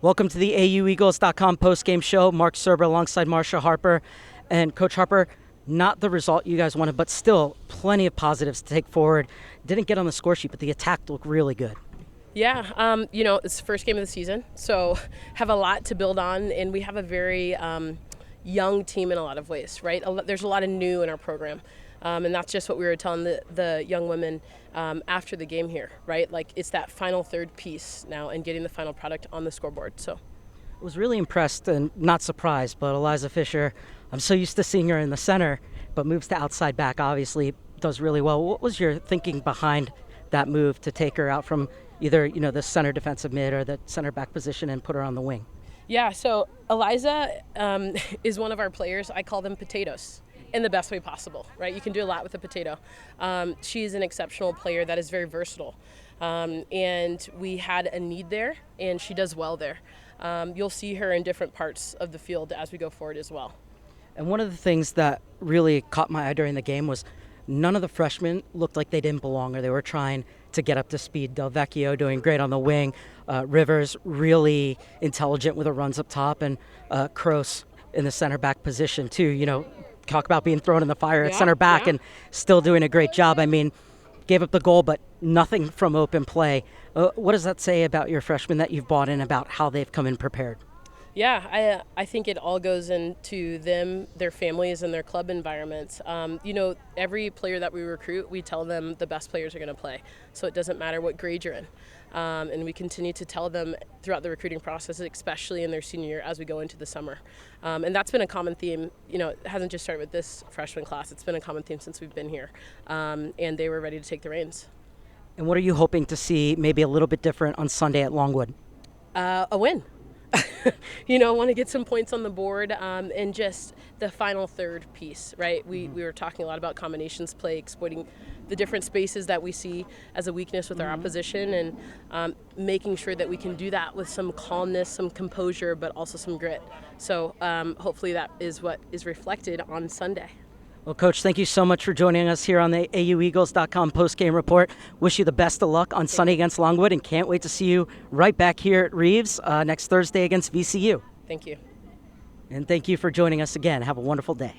Welcome to the AUEagles.com postgame show. Marc Serber alongside Marsha Harper. And Coach Harper, not the result you guys wanted, but still plenty of positives to take forward. Didn't get on the score sheet, but the attack looked really good. Yeah, it's the first game of the season, so have a lot to build on, and we have a very young team in a lot of ways, right? There's a lot of new in our program, and that's just what we were telling the young women after the game here, right? Like, it's that final third piece now and getting the final product on the scoreboard. So I was really impressed and not surprised, but Eliza Fisher, I'm so used to seeing her in the center, but moves to outside back, obviously does really well. What was your thinking behind that move to take her out from either, the center defensive mid or the center back position and put her on the wing? Yeah, so Eliza is one of our players. I call them potatoes in the best way possible, right? You can do a lot with a potato. She's an exceptional player that is very versatile. And we had a need there, and she does well there. You'll see her in different parts of the field as we go forward as well. And one of the things that really caught my eye during the game was none of the freshmen looked like they didn't belong or they were trying to get up to speed. Del Vecchio doing great on the wing. Rivers really intelligent with her runs up top, and Kroos in the center back position too. Talk about being thrown in the fire at center back and still doing a great job. I mean, gave up the goal, but nothing from open play. What does that say about your freshmen that you've brought in, about how they've come in prepared? Yeah, I think it all goes into them, their families, and their club environments. Every player that we recruit, we tell them the best players are going to play. So it doesn't matter what grade you're in. And we continue to tell them throughout the recruiting process, especially in their senior year as we go into the summer. And that's been a common theme. It hasn't just started with this freshman class. It's been a common theme since we've been here. And they were ready to take the reins. And what are you hoping to see maybe a little bit different on Sunday at Longwood? A win. Want to get some points on the board, and just the final third piece, right? We were talking a lot about combinations play, exploiting the different spaces that we see as a weakness with our opposition, and making sure that we can do that with some calmness, some composure, but also some grit. So hopefully that is what is reflected on Sunday. Well, Coach, thank you so much for joining us here on the AUEagles.com postgame report. Wish you the best of luck on Sunday against Longwood, and can't wait to see you right back here at Reeves next Thursday against VCU. Thank you. And thank you for joining us again. Have a wonderful day.